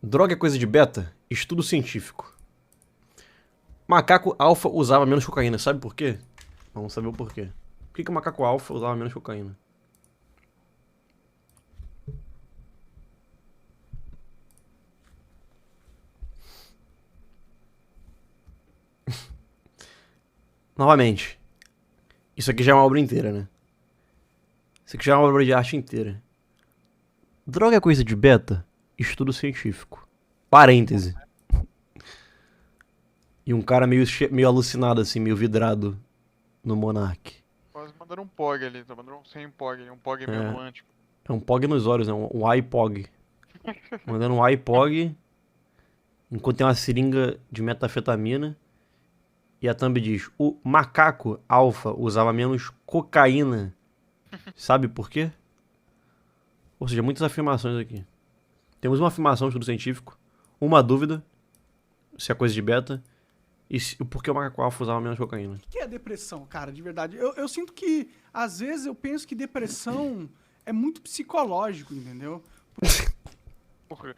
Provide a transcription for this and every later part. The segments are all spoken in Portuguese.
Droga é coisa de beta? Estudo científico. Macaco alfa usava menos cocaína. Sabe por quê? Vamos saber o porquê. Por que o macaco alfa usava menos cocaína? Novamente. Isso aqui já é uma obra inteira, né? Isso aqui já é uma obra de arte inteira. Droga é coisa de beta? Estudo científico. Parêntese. E um cara meio alucinado, assim, meio vidrado no Monark. Quase mandaram um POG ali, tá mandando um sem POG ali, um POG meio É, romântico. é um POG nos olhos, né? Um iPog. Mandando um iPog enquanto tem uma seringa de metafetamina. E a thumb diz: o macaco alfa usava menos cocaína. Sabe por quê? Ou seja, muitas afirmações aqui. Temos uma afirmação de estudo científico, uma dúvida, se é coisa de beta, e por que o macaco alfa usava menos cocaína. O que é depressão, cara, de verdade? Eu sinto que, às vezes, eu penso que depressão é muito psicológico, entendeu? Porra.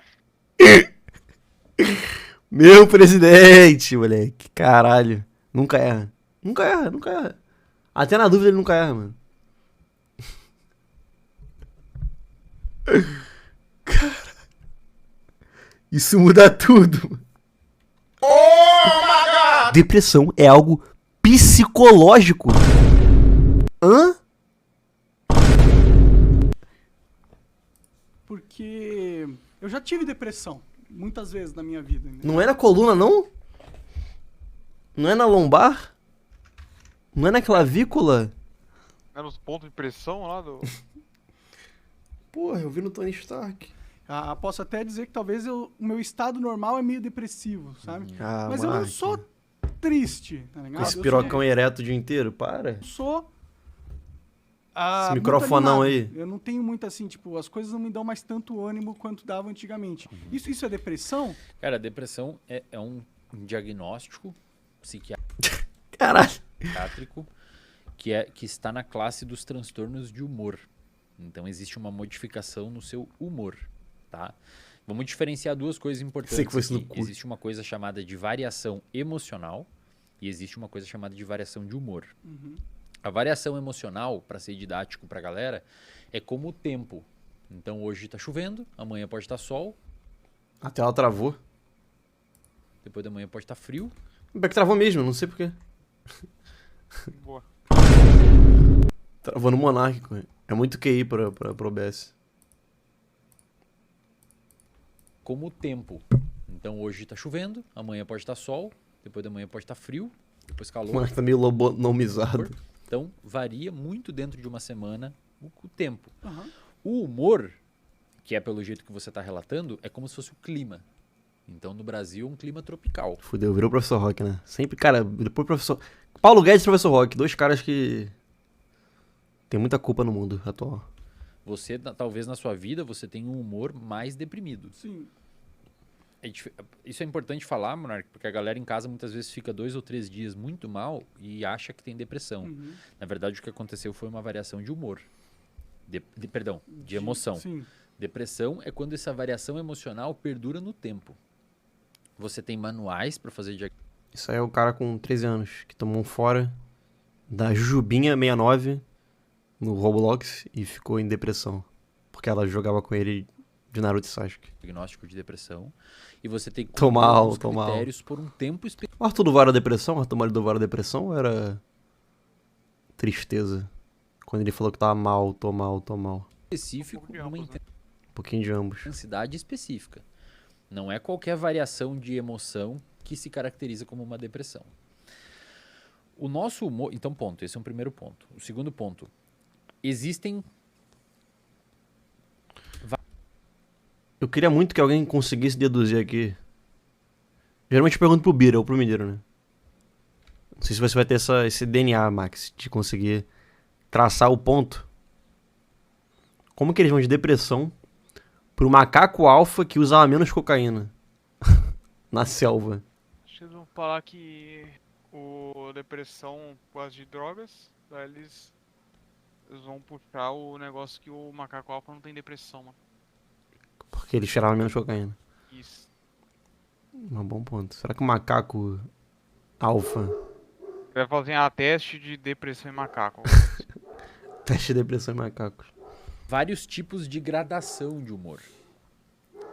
Meu presidente, moleque. Caralho. Nunca erra. Nunca erra, nunca erra. Até na dúvida ele nunca erra, mano. Cara, isso muda tudo. Depressão é algo psicológico. Hã? Porque eu já tive depressão, muitas vezes na minha vida, entendeu? Não é na coluna, não? Não é na lombar? Não é na clavícula? Era os pontos de pressão lá do. Porra, eu vi no Tony Stark. Posso até dizer que talvez o meu estado normal é meio depressivo, sabe? Ah, Mas eu não Mark. sou triste, tá ligado? Com esse Eu pirocão ereto o dia inteiro, para. sou Esse muito microfonão animado. aí. Eu não tenho muito assim, tipo, as coisas não me dão mais tanto ânimo quanto dava antigamente. Isso é depressão? Cara, a depressão é um diagnóstico Caralho. psiquiátrico que está na classe dos transtornos de humor. Então existe uma modificação no seu humor, tá? Vamos diferenciar duas coisas importantes Sei que fosse no aqui. cu. Existe uma coisa chamada de variação emocional e existe uma coisa chamada de variação de humor. A variação emocional, para ser didático pra galera, é como o tempo. Então hoje tá chovendo, amanhã pode estar sol, A tela travou. depois da manhã pode estar frio. O back travou mesmo, não sei porquê. Boa. Travou no monárquico. É muito QI pro OBS. Como o tempo. Então hoje tá chovendo, amanhã pode estar sol, depois da manhã pode estar frio, depois O calor. monarca tá meio lobonomizado. Então varia muito dentro de uma semana o tempo. Aham. O humor, que é pelo jeito que você está relatando, é como se fosse o clima. Então no Brasil é um clima tropical. Fudeu, virou o professor Rock, né? Sempre, cara, depois o professor. Paulo Guedes e professor Rock, dois caras que. Tem muita culpa no mundo atual. Você, talvez na sua vida, você tenha um humor mais deprimido. Sim. Isso é importante falar, Monark, porque a galera em casa muitas vezes fica 2 ou 3 dias muito mal e acha que tem depressão. Na verdade, o que aconteceu foi uma variação de humor. Perdão, de emoção. Sim. Depressão é quando essa variação emocional perdura no tempo. Você tem manuais para fazer diagnóstico. Isso aí é o cara com 13 anos que tomou um fora da Jujubinha 69 no Roblox e ficou em depressão. Porque ela jogava com ele de Naruto e Sasuke. Diagnóstico de depressão e você tem que Tô cumprir mal, alguns tô mal. critérios por um tempo específico. O Arthur do Vara depressão? O Arthur Mário do Vara depressão ou era tristeza? Quando ele falou que tava mal, tô mal, tô mal. de Numa ambos, né? Um pouquinho de ambos. intensidade específica. Não é qualquer variação de emoção que se caracteriza como uma depressão. O nosso humor, então ponto, esse é um primeiro ponto. O segundo ponto, existem Eu queria muito que alguém conseguisse deduzir aqui. Geralmente eu pergunto pro Bira ou pro Mineiro, né? Não sei se você vai ter esse DNA, Max, de conseguir traçar o ponto. Como que eles vão de depressão pro macaco alfa que usava menos cocaína na selva? Acho que eles vão falar que o depressão por causa de drogas, daí eles vão puxar o negócio que o macaco alfa não tem depressão, mano. Porque eles cheiravam menos cocaína. Isso. Um bom ponto. Será que o macaco alfa, Vai fazer teste de depressão em macaco. teste de depressão em macacos? Vários tipos de gradação de humor.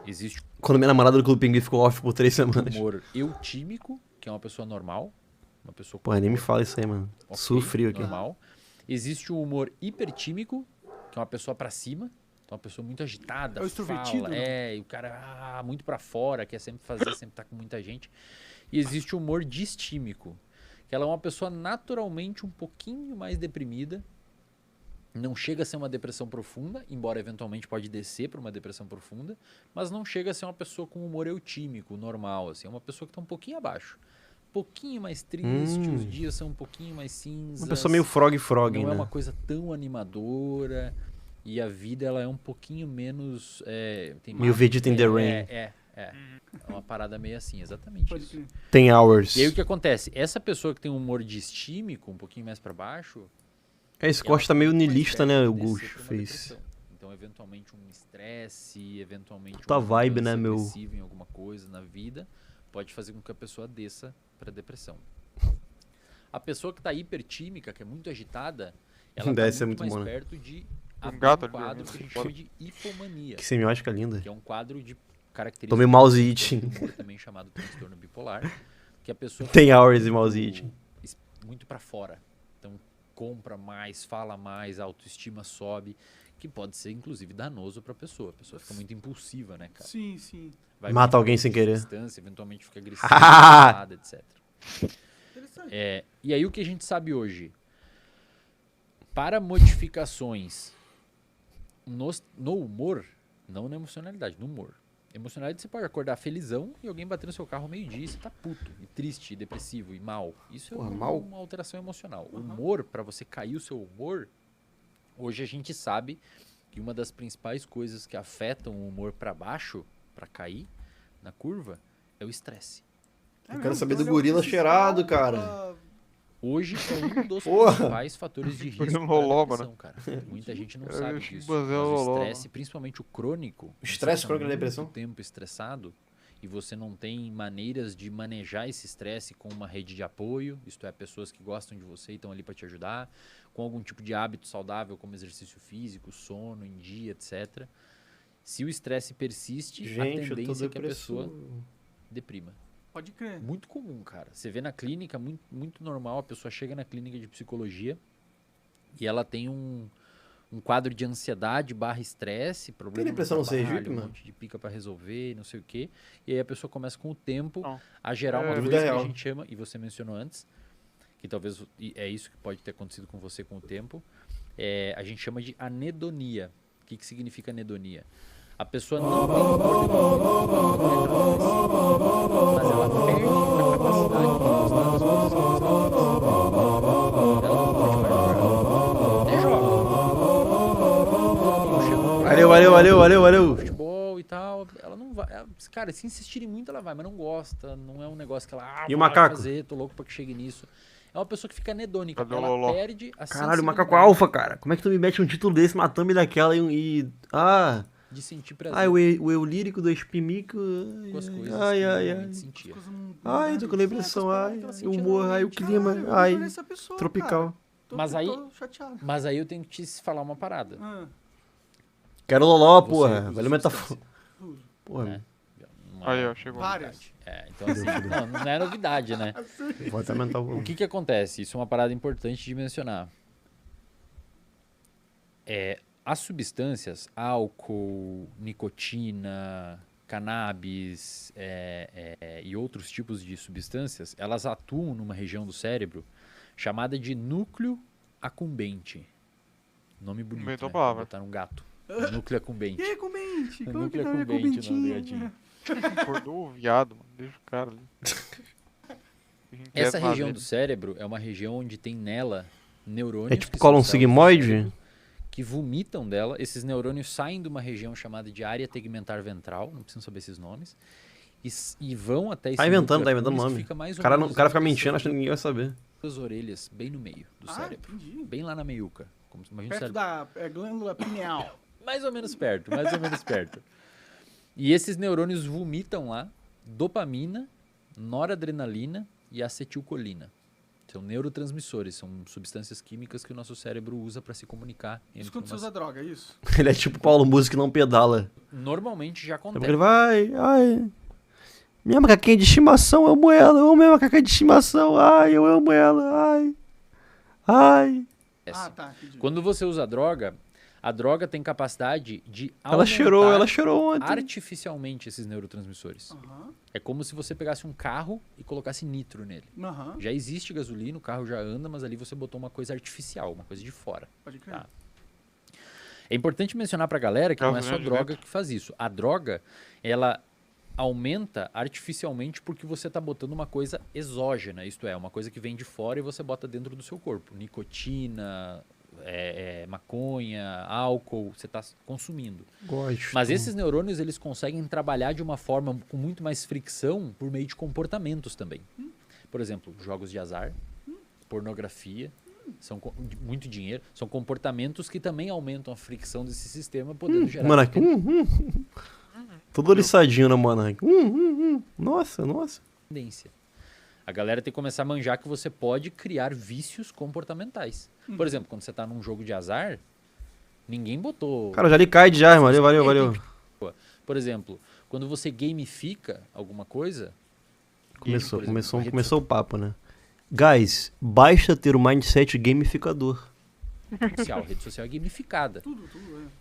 Existe Quando minha namorada do Clube Pinguim ficou off por 3 o semanas. humor eutímico, que é uma pessoa normal. Uma pessoa Pô, nem me fala isso aí, mano. ok, Sofri aqui. normal. Existe o humor hipertímico, que é uma pessoa pra cima. Então, uma pessoa muito agitada, É o extrovertido, fala, né? e o cara muito pra fora, quer sempre fazer, sempre tá com muita gente. E existe o humor distímico, que ela é uma pessoa naturalmente um pouquinho mais deprimida. Não chega a ser uma depressão profunda, embora eventualmente pode descer para uma depressão profunda, mas não chega a ser uma pessoa com humor eutímico, normal, assim, é uma pessoa que está um pouquinho abaixo. Um pouquinho mais triste, os dias são um pouquinho mais cinzas. Uma pessoa meio frog, Não né? é uma coisa tão animadora e a vida ela é um pouquinho menos... tem Meio mais- Vegeta in the Rain. É uma parada meio assim, exatamente Pode isso. crer. Tem hours. E aí o que acontece? Essa pessoa que tem um humor distímico, um pouquinho mais para baixo... Esse ela corte tá meio muito mais niilista, perto né? de O descer Gush pra uma fez. depressão. Então, eventualmente, um estresse, eventualmente Puta uma vibe, né, mudança meu? agressiva em alguma coisa na vida, pode fazer com que a pessoa desça pra depressão. A pessoa que tá hipertímica, que é muito agitada, ela Deve tá ser muito muito mais bom, né? perto de abrir gato um ali quadro dormindo, que a gente foda. chama de hipomania, Que semiótica linda. que é um quadro de características Tomei mouse do eating. humor, também chamado transtorno bipolar, que a pessoa Tem fica hours e muito- mouse eating. muito pra fora. Então compra mais, fala mais, a autoestima sobe, que pode ser inclusive danoso pra pessoa. A pessoa fica muito impulsiva, né, cara? Sim, sim. Vai Mata muito alguém longe sem de querer. distância, eventualmente fica agressiva, irritada, etc. Interessante. E aí o que a gente sabe hoje? Para modificações no humor, não na emocionalidade, no humor. Emocionalidade você pode acordar felizão e alguém bater no seu carro ao meio-dia e você tá puto, e triste, e depressivo, e mal. Isso Porra, é mal? uma alteração emocional. O humor, para você cair o seu humor, hoje a gente sabe que uma das principais coisas que afetam o humor para baixo, para cair na curva, é o estresse. Eu quero saber do gorila cheirado, cara. Hoje é um dos Porra. principais fatores de risco Olhando para a Loloba, depressão, cara. Muita gente não Eu sabe acho que disso. Banzé é Mas o Loloba. estresse, principalmente o crônico, O estresse você crônico da muito depressão? tempo estressado e você não tem maneiras de manejar esse estresse com uma rede de apoio, isto é, pessoas que gostam de você e estão ali para te ajudar, com algum tipo de hábito saudável como exercício físico, sono em dia, etc. Se o estresse persiste, a Gente, eu tô tendência é que a pessoa depressivo. deprima. Pode crer. Muito comum, cara. Você vê na clínica, muito normal, a pessoa chega na clínica de psicologia e ela tem um quadro de ansiedade barra estresse, problema no depressão no trabalho, Sergipe, um mano? monte de pica pra resolver, não sei o quê. E aí a pessoa começa com o tempo Não. a gerar uma Dúvida coisa que a real. gente chama, e você mencionou antes, que talvez é isso que pode ter acontecido com você com o tempo, a gente chama de anedonia. O que significa anedonia? A pessoa não tem humor mas ela perde a capacidade de gostar das coisas. Ela não pode parar. Até joga. Valeu. Futebol e tal, ela não vai. Cara, se insistirem muito, ela vai, mas não gosta. Não é um negócio que ela. E o vou lá macaco? fazer, tô louco pra que chegue nisso. É uma pessoa que fica anedônica. Cadê o Ela Loló? perde a Caralho, o macaco sensibilidade alfa, cara. Como é que tu me mete um título desse, uma thumb daquela de sentir prazer Ai, o eu lírico do espimico. com as coisas Ai, que ai, normalmente ai. sentia. Ai, tô com depressão, ai. Ela O humor, ai, o clima, Caralho, eu ai. adorei essa pessoa, Tropical. cara. Mas aí- Tô chateado. Mas aí eu tenho que te falar uma parada. Ah, Quero loló, Você porra. usa Valeu metáfora. uso. Porra, Né? Não Aí, é ó, chegou. Várias. então assim, não é novidade, né? vou até aumentar o O volume. que acontece? Isso é uma parada importante de mencionar. As substâncias, álcool, nicotina, cannabis e outros tipos de substâncias, elas atuam numa região do cérebro chamada de núcleo acumbente. Nome bonito, Inventou né? a palavra. Botar um gato. Núcleo acumbente. E aí, comente? Como que Núcleo tá minha acumbente, o nome do comentinha? gatinho. Acordou o viado, mano. Deixa o cara ali. Essa Inquieto região dele. do cérebro é uma região onde tem nela neurônios É tipo que são cólon células do sigmoide? cérebro que vomitam dela. Esses neurônios saem de uma região chamada de área tegmentar ventral, não precisam saber esses nomes, e vão até esse Tá inventando núcleo nome. acúmbens que fica mais O ou cara, menos o cara fica entre mentindo, achando que ninguém vai saber. as orelhas, bem no meio do Ah, cérebro. entendi. Bem lá na meiuca. Como se imagina o Perto cérebro. da glândula pineal. Mais ou menos perto, mais ou menos perto. E esses neurônios vomitam lá, dopamina, noradrenalina e acetilcolina. São neurotransmissores, são substâncias químicas que o nosso cérebro usa para se comunicar. Isso quando você usa droga, é isso? Ele é tipo Paulo Música que não pedala. Normalmente já Porque acontece. ele vai, ai. Minha macaquinha de estimação, eu amo ela. Eu amo minha macaquinha de estimação. Ai, eu amo ela. Ai. Ai. Ah, tá, entendi. Quando você usa droga, a droga tem capacidade de Ela cheirou ontem. artificialmente esses neurotransmissores. Aham, É como se você pegasse um carro e colocasse nitro nele. aham, Já existe gasolina, o carro já anda, mas ali você botou uma coisa artificial, uma coisa de fora. pode crer. Tá. É importante mencionar pra galera que não é só Gasolina de droga que faz isso. A droga, ela aumenta artificialmente porque você tá botando uma coisa exógena, isto é, uma coisa que vem de fora e você bota dentro do seu corpo. Nicotina, maconha, álcool, você tá consumindo. Gosto. Mas esses neurônios, eles conseguem trabalhar de uma forma com muito mais fricção por meio de comportamentos também. Por exemplo, jogos de azar, pornografia, muito dinheiro, são comportamentos que também aumentam a fricção desse sistema, podendo gerar Monark. Todo oriçadinho na Monark. Nossa. dependência. A galera tem que começar a manjar que você pode criar vícios comportamentais. Por exemplo, quando você tá num jogo de azar, ninguém botou... Cara, já li Kaid já, valeu. Por exemplo, quando você gamifica alguma coisa... game, por exemplo, uma rede Começou o papo, né? Guys, basta ter o mindset gamificador. social. A rede social é gamificada. Tudo,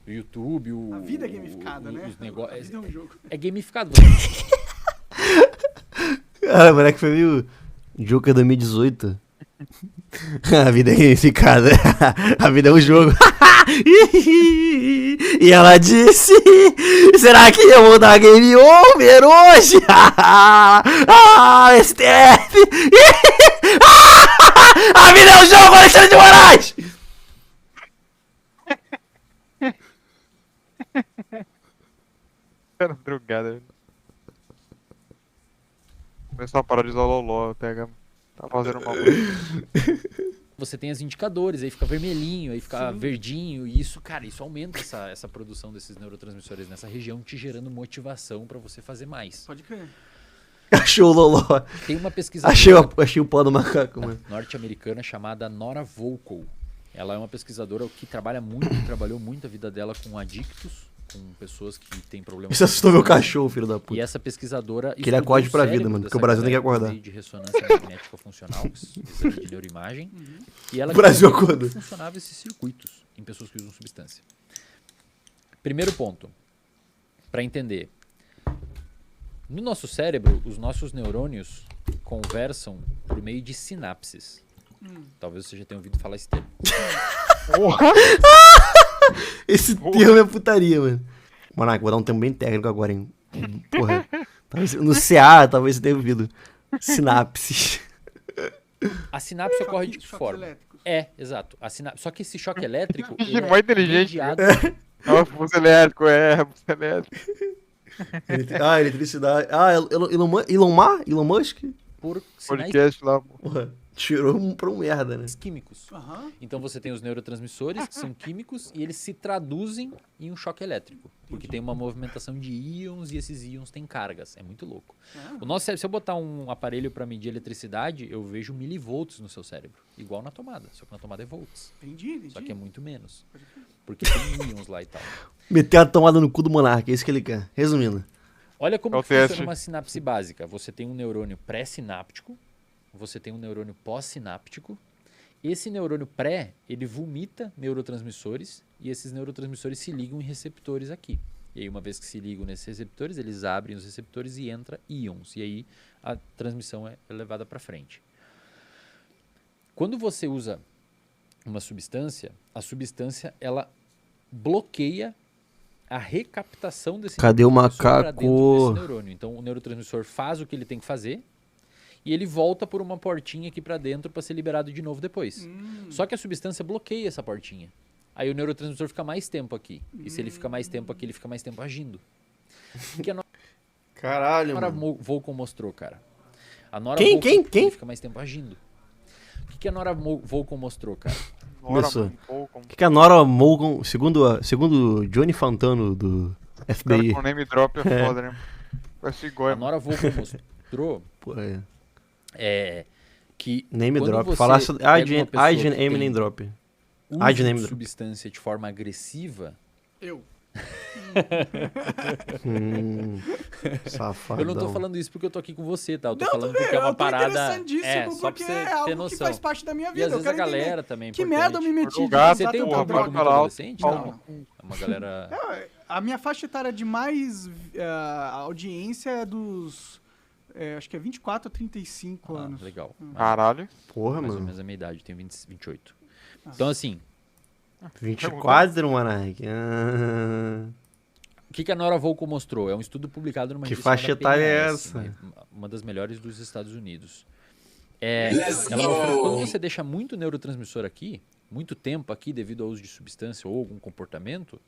O YouTube, A vida é gamificada, né? Os A negócios... vida é um jogo. É gamificado. Cara, moleque foi meio Joker 2018. A vida é gamificada. A vida é um jogo. E ela disse: será que eu vou dar game over hoje? STF! A vida é um jogo, Alexandre de Moraes! Cara, drogada. Começou a parodizar o Loló, pega. Tá fazendo uma música. Você tem os indicadores, aí fica vermelhinho, aí fica verdinho, e isso, cara, isso aumenta essa produção desses neurotransmissores nessa região, te gerando motivação pra você fazer mais. Pode crer. Achou o Loló. Tem uma pesquisadora Achei o pó do macaco, mano. norte-americana chamada Nora Volkow. Ela é uma pesquisadora que trabalhou muito a vida dela com adictos, com pessoas que têm problemas. Isso assustou meu cachorro, filho da E puta. essa pesquisadora. Que ele estudou acorde o pra vida, cérebro mano, dessa porque o Brasil tem que galera por acordar. meio de ressonância magnética funcional, exame de neuroimagem. E ela O Brasil descobriu acorda. como funcionavam esses circuitos em pessoas que usam substância. Primeiro ponto, para entender. No nosso cérebro, os nossos neurônios conversam por meio de sinapses. Talvez você já tenha ouvido falar esse termo. Esse termo é putaria, mano. Monarca, vou dar um termo bem técnico agora, hein? Porra. No CA, talvez você tenha ouvido. Sinapse. A sinapse ocorre de que Choques forma? elétricos. Exato. Só que esse choque elétrico. Que ele mó inteligente, mediado É o pulso elétrico, pulso elétrico. Eletricidade. Elon Musk? por sinais Podcast lá, pô. Porra, tirou pra um merda, né? químicos. Aham. Então você tem os neurotransmissores, que são químicos, e eles se traduzem em um choque elétrico. Porque tem uma movimentação de íons e esses íons têm cargas. É muito louco. O nosso cérebro, se eu botar um aparelho para medir eletricidade, eu vejo milivolts no seu cérebro. Igual na tomada, só que na tomada é volts. Entendi. Só que é muito menos. Porque tem íons lá e tal. Meter a tomada no cu do monarca, é isso que ele quer. Resumindo. Olha como É o que funciona teste. uma sinapse básica. Você tem um neurônio pré-sináptico, você tem um neurônio pós-sináptico. Esse neurônio pré, ele vomita neurotransmissores e esses neurotransmissores se ligam em receptores aqui. E aí, uma vez que se ligam nesses receptores, eles abrem os receptores e entra íons. E aí, a transmissão é levada para frente. Quando você usa uma substância, a substância, ela bloqueia a recaptação desse Cadê o neurotransmissor pra macaco? dentro desse neurônio. Então, o neurotransmissor faz o que ele tem que fazer e ele volta por uma portinha aqui para dentro para ser liberado de novo depois. Só que a substância bloqueia essa portinha. Aí o neurotransmissor fica mais tempo aqui. E se ele fica mais tempo aqui, ele fica mais tempo agindo. O que a Caralho, Nora mano. Volkow mostrou, cara? A Nora Quem? Volkow, Quem? ele fica mais tempo agindo. O que a Nora Volkow mostrou, cara? Começou. Pouco. O que a Nora Mulligan, segundo Johnny Fantano do FBI, O name drop é foda, né? Parece A igual. Nora Volkow mostrou Pô, que name quando drop. você Falasse pega uma pessoa Aiden que Aim tem name drop. uso de name de drop. substância de forma agressiva, Eu. Safadão. eu não tô falando isso porque eu tô aqui com você, tá? Eu tô Não, falando tô porque é eu uma tô parada. interessadíssimo, Só pra porque você é ter algo noção. que faz parte da minha E vida. às Eu vezes a quero entender galera também é que importante. merda eu me meti O de gato, usar Você tem um tanta porra, público droga. pode muito falar alto. adolescente? Não. É uma galera. A minha faixa etária de mais audiência é dos... acho que é 24 a 35 anos. Legal. Caralho. Porra, Mais ou mano. menos a minha idade, eu tenho 28. Então, assim, 24, Monark. Ah. o que a Nora Volkow mostrou? É um estudo publicado numa Que revista chamada faixa etária é PNAS, essa? uma das melhores dos Estados Unidos. Ela mostrou que quando você deixa muito neurotransmissor aqui, muito tempo aqui devido ao uso de substância ou algum comportamento,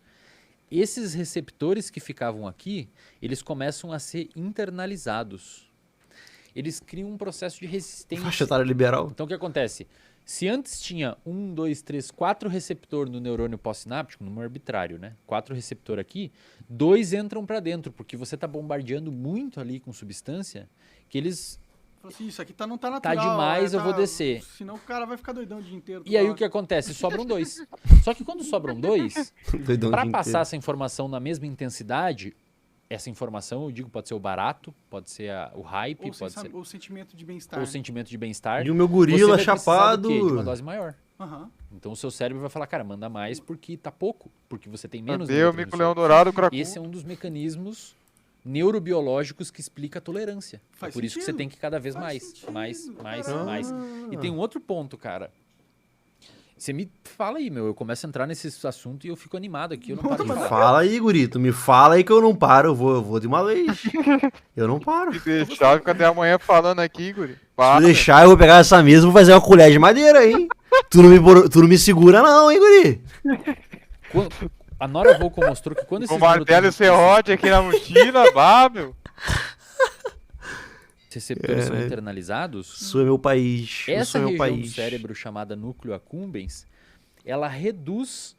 esses receptores que ficavam aqui, eles começam a ser internalizados. Eles criam um processo de resistência. Faixa etária liberal. Então, o que acontece? Se antes tinha 4 receptor no neurônio pós-sináptico, número arbitrário, né? 4 receptor aqui, 2 entram para dentro, porque você está bombardeando muito ali com substância, que eles... Falei assim, isso aqui não tá natural. demais, eu vou descer. Senão o cara vai ficar doidão o dia inteiro. E aí o que acontece? Sobram 2. Só que quando sobram 2, Doidão para o dia passar inteiro. essa informação na mesma intensidade, essa informação, eu digo, pode ser o barato, pode ser o hype, Ou, pode ser o sentimento de bem-estar. o sentimento de bem-estar. E o meu Você gorila vai precisar chapado. do quê? De uma dose maior. Aham. Então o seu cérebro vai falar, cara, manda mais porque tá pouco, porque você tem menos Cadê o mico neurotransmissor. leão dourado, cracudo? Esse é um dos mecanismos neurobiológicos que explica a tolerância. Faz É por isso que você sentido. tem que cada vez Faz mais, sentido, mais. caramba. E tem um outro ponto, cara. Você me fala aí, meu. Eu começo a entrar nesse assunto e eu fico animado aqui. Eu não paro de Me falar. fala aí, gurito. Me fala aí que eu não paro. Eu vou de uma vez. Eu não paro. Se deixar, fica até amanhã falando aqui, guri. Se Para. deixar, eu vou pegar essa mesa e vou fazer uma colher de madeira, hein? Tu não me segura, não, hein, guri? A Nora Volkow mostrou que quando esses Com martelo e serrote aqui na mochila, bah, meu. receptores são internalizados, Isso é meu país. Eu essa sou meu região país. do cérebro chamada núcleo accumbens, ela reduz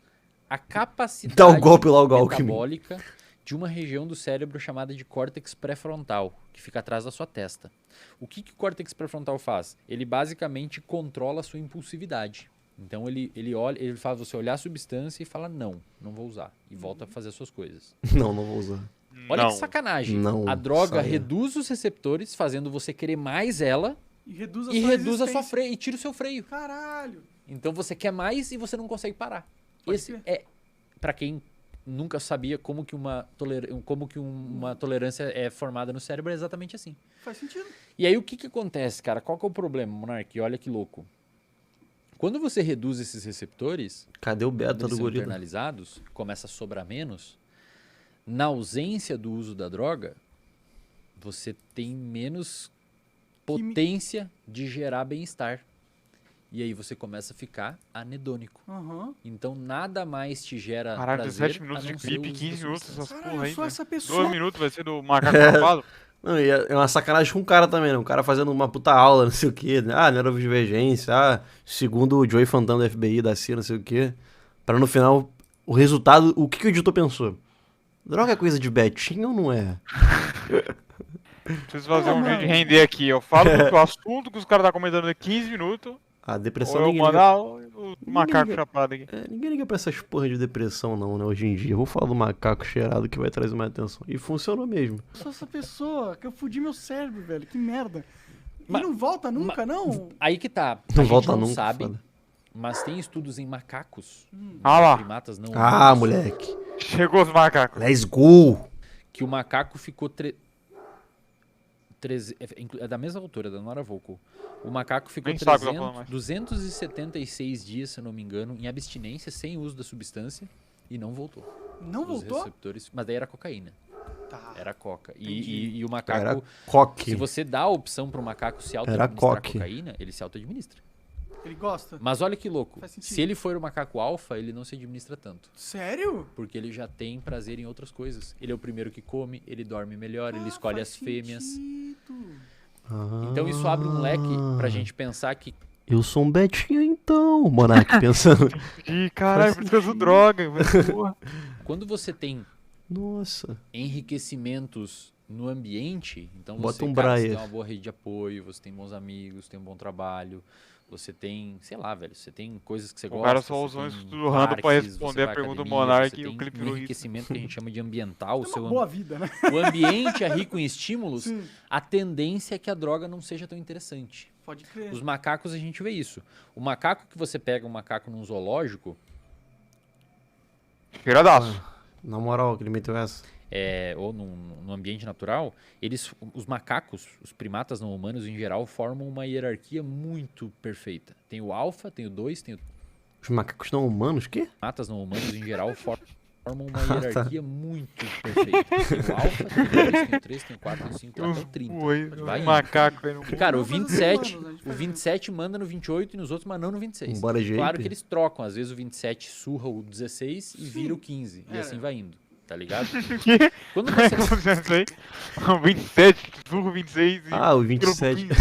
a capacidade Dá o golpe lá, o Alckmin. metabólica de uma região do cérebro chamada de córtex pré-frontal, que fica atrás da sua testa. O que o córtex pré-frontal faz? Ele basicamente controla a sua impulsividade. Então ele olha, ele faz você olhar a substância e fala não vou usar e volta a fazer as suas coisas. Não vou usar. Olha Não. que sacanagem. Não, A droga saia. reduz os receptores, fazendo você querer mais ela E reduz a e sua reduz a sua resistência. freio e tira o seu freio. Caralho. Então você quer mais e você não consegue parar. Pode Esse ser. é para quem nunca sabia como que uma tolerância é formada no cérebro, é exatamente assim. Faz sentido. E aí o que acontece, cara? Qual que é o problema, Monark? Olha que louco. Quando você reduz esses receptores, Cadê o quando beta eles do são gorila? internalizados, começa a sobrar menos, na ausência do uso da droga, você tem menos potência de gerar bem-estar. E aí você começa a ficar anedônico. Aham. Então nada mais te gera Caralho, prazer 17 minutos a de não ser clipe, o uso 15 da minutos substância. essas Caralho, porra eu aí. sou velho. essa pessoa. 2 minutos vai ser do macaco chapado. Não, e é uma sacanagem com o cara também, né? O cara fazendo uma puta aula, não sei o quê. Ah, neurodivergência, segundo o Joey Fantan do FBI, da CIA, não sei o quê. Pra no final, o resultado, o que o editor pensou? Droga é coisa de Betinho ou não é? Preciso fazer um vídeo de render aqui. Eu falo do assunto que os caras estão comentando em 15 minutos. A Ou depressão eu ninguém liga. mandar o macaco liga. chapado aqui. Ninguém liga pra essas porra de depressão não, né, hoje em dia. Eu vou falar do macaco cheirado que vai trazer mais atenção. E funcionou mesmo. Eu sou essa pessoa que eu fudi meu cérebro, velho. Que merda. E Mas- não volta nunca, não? Aí que tá. Não a gente volta não nunca, sabe, foda. mas tem estudos em macacos, Ah lá. primatas não Ah, humanos, moleque. Chegou os macacos. Let's go! que o macaco ficou é da mesma altura, da Nora Volkow. O macaco ficou Nem sabe o que tá falando mais. 276 dias, se eu não me engano, em abstinência, sem uso da substância, e não voltou. Não Os voltou? receptores, mas daí era cocaína, Tá. era coca. Entendi. E o Era macaco, coque. se você dá a opção para o macaco se Era auto-administrar coque. cocaína, ele se auto-administra. Ele gosta? Mas olha que louco, Faz sentido. se ele for o macaco alfa, ele não se administra tanto. Sério? Porque ele já tem prazer em outras coisas. Ele é o primeiro que come, ele dorme melhor, ele Ah, escolhe faz as fêmeas. sentido. Então isso abre um leque pra gente pensar que Eu sou um Betinho então, Monark pensando. Ih, caralho, por isso que eu uso droga. Mas, porra. quando você tem Nossa. enriquecimentos No ambiente, então Bota você, um cara, você Braille. tem uma boa rede de apoio, você tem bons amigos, tem um bom trabalho, você tem, sei lá, velho, você tem coisas que você O gosta. cara só você usou um tem estudo random pra parques, responder você vai a pergunta do academia, Monark você e o tem clipe um virou isso. enriquecimento que a gente chama de ambiental. É uma boa vida, né? O ambiente é rico em estímulos, Sim. a tendência é que a droga não seja tão interessante. Pode crer. Os macacos a gente vê isso. O macaco que você pega um macaco num zoológico, Cheiradaço. Na moral, que ele meteu essa. ou no ambiente natural, os macacos, os primatas não humanos em geral, formam uma hierarquia muito perfeita. Tem o alfa, tem o 2, tem o Os macacos não humanos, quê? primatas não humanos em geral formam uma tá. hierarquia muito perfeita. Tem o alfa, tem o 2, tem o 3, tem o 4, tem o 5, tem até o 30. Vai indo. Macaco aí no mundo. Cara, o Vamos fazer 27, humanos, a gente o faz 27 manda no 28 e nos outros manda no 26. Embora de Claro ape. que eles trocam, às vezes o 27 surra o 16 e Sim. vira o 15, e É. assim vai indo, tá ligado? Que? Quando Como é você que tá dizendo isso aí? O 27, surro 26 e... Ah, o pelo 27. 15.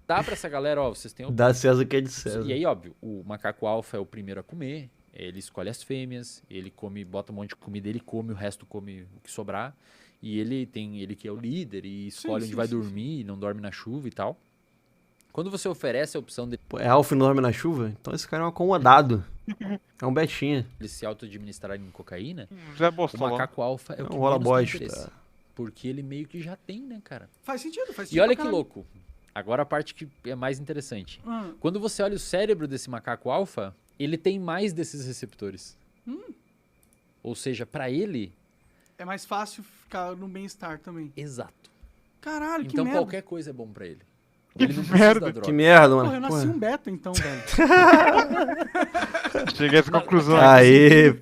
dá pra essa galera, ó, vocês têm Dá César que é de César. E aí, óbvio, o macaco alfa é o primeiro a comer, ele escolhe as fêmeas, ele come, bota um monte de comida, ele come, o resto come o que sobrar. E ele que é o líder e escolhe onde vai dormir, não dorme na chuva e tal. Quando você oferece a opção Pô, é alfa e não dorme na chuva? Então esse cara é um acomodado. É um betinha. deles se autoadministrarem em cocaína, Zé o Bostola. macaco alfa é o É que um rola menos tem bosta. interesse. Porque ele meio que já tem, né, cara? Faz sentido, faz sentido. E olha pra que caralho. louco. Agora a parte que é mais interessante. Ah, Quando você olha o cérebro desse macaco alfa, ele tem mais desses receptores. Ou seja, pra ele, é mais fácil ficar no bem-estar também. exato. Caralho, que Então merda. qualquer coisa é bom pra ele. Que Ele não precisa merda. da droga. Que merda, Porra, mano. eu nasci um beta então, velho. Cheguei a essa conclusão. Aê,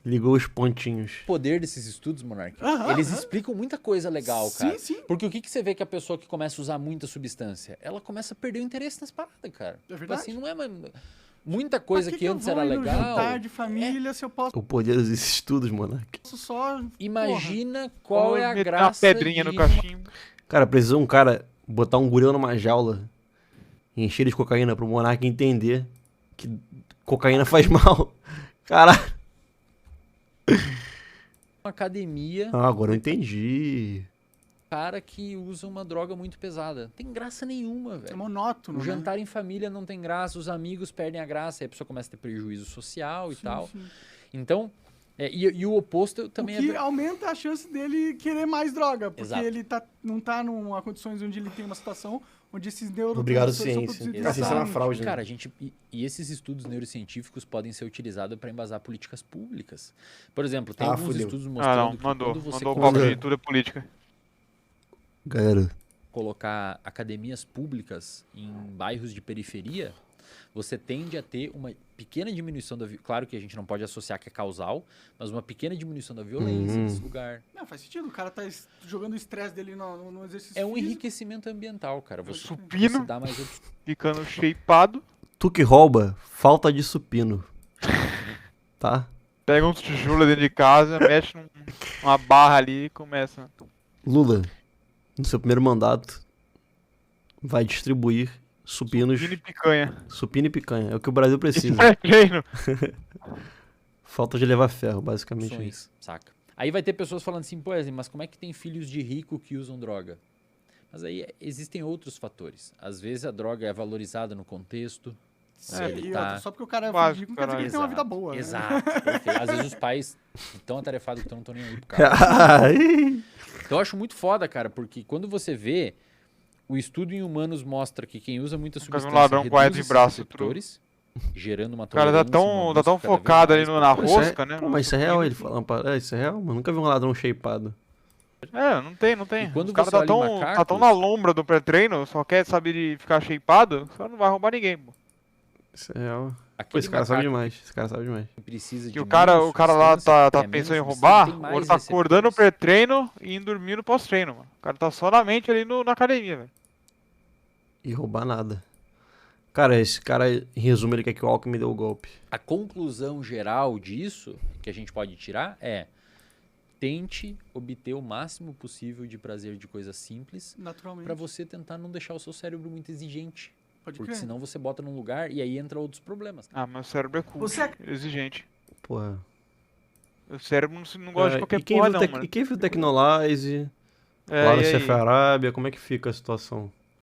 ligou os pontinhos. O poder desses estudos, Monark, Aham, eles aham. explicam muita coisa legal, cara. Sim, sim. Porque o que você vê que a pessoa que começa a usar muita substância, ela começa a perder o interesse nas paradas, cara. É verdade. Tipo assim, não é muita coisa Pra que antes era eu vou ir no legal. jantar de família se eu posso O poder dos estudos, Monark. só... Imagina qual é a Meter graça uma pedrinha no de cachimbo. Cara, precisa um cara botar um gorila numa jaula e encher ele de cocaína pro Monark entender que cocaína faz mal. Caralho. uma academia, Ah, agora eu entendi. cara que usa uma droga muito pesada. Tem graça nenhuma, É velho. monótono, O né? jantar em família não tem graça, os amigos perdem a graça, aí a pessoa começa a ter prejuízo social e Sim, tal. sim. Então, e o oposto também O que é. aumenta a chance dele querer mais droga, porque Exato. ele não tá numa condições onde ele tem uma situação onde esses Obrigado, neurotransmissores são ciência. produzidos A ciência é uma naturalmente. fraude, né? Cara, e esses estudos neurocientíficos podem ser utilizados para embasar políticas públicas. Por exemplo, tem alguns fudeu. estudos Ah, mostrando não. que Mandou. quando você Mandou o coloca- papo de tudo é política. Galera, colocar academias públicas em bairros de periferia, você tende a ter uma pequena diminuição da claro que a gente não pode associar que é causal, mas uma pequena diminuição da violência nesse lugar. Não, faz sentido. O cara tá jogando o estresse dele no exercício É um físico. enriquecimento ambiental, cara. Você Supino. dá mais opções. Ficando shapeado. tu que rouba, falta de supino. Tá? Pega uns tijolos dentro de casa, mexe numa barra ali e começa. Lula, no seu primeiro mandato, vai distribuir supinos, Supino e picanha. supino e picanha. É o que o Brasil Isso precisa. é treino. Falta de levar ferro, basicamente é isso. Saca? Aí vai ter pessoas falando assim, pô, mas como é que tem filhos de rico que usam droga? Mas aí existem outros fatores. Às vezes a droga é valorizada no contexto. Sim, ele e tá- outra, só porque o cara é Básico, fudido, não quer dizer que ele tem uma vida boa. Né? Exato. Perfeito. Às vezes os pais estão atarefados que não estão nem aí pro cara. Ai. Então eu acho muito foda, cara, porque quando você vê, o estudo em humanos mostra que quem usa muita Nunca vi um substância ladrão com reduz de esses braço, receptores, gerando uma O cara tá tolerância, tão, uma tá tão busca cada vez focado ali mais na por- Isso é- rosca, né? Pô, no mas isso é real, supino. ele falando. Isso é real, mas nunca vi um ladrão shapeado. É, não tem, não tem. E quando Os caras você olha tá em tão, tá macacos- tão na lombra do pré-treino, só quer saber de ficar shapeado, só não vai roubar ninguém, pô. Isso é real. Pô, Aquele esse cara sabe macaco demais. Esse cara sabe demais. que precisa Que de o cara menos lá substância, tá quer menos pensando em substância, roubar, tem ou mais ele tá acordando no receptores. pré-treino e indo dormir no pós-treino, mano. O cara tá só na mente ali na academia, velho. E roubar nada. Cara, esse cara, em resumo, ele quer que o Alckmin dê o golpe. A conclusão geral disso, que a gente pode tirar, é tente obter o máximo possível de prazer de coisas simples Naturalmente. para você tentar não deixar o seu cérebro muito exigente. Pode Porque crer. senão você bota num lugar e aí entra outros problemas. Ah, meu cérebro é cool, Você é- exigente. Porra. O cérebro não gosta de qualquer e quem porra viu não, mano. E quem viu Tecnolize, Lá no e aí? CF Arábia, como é que fica a situação?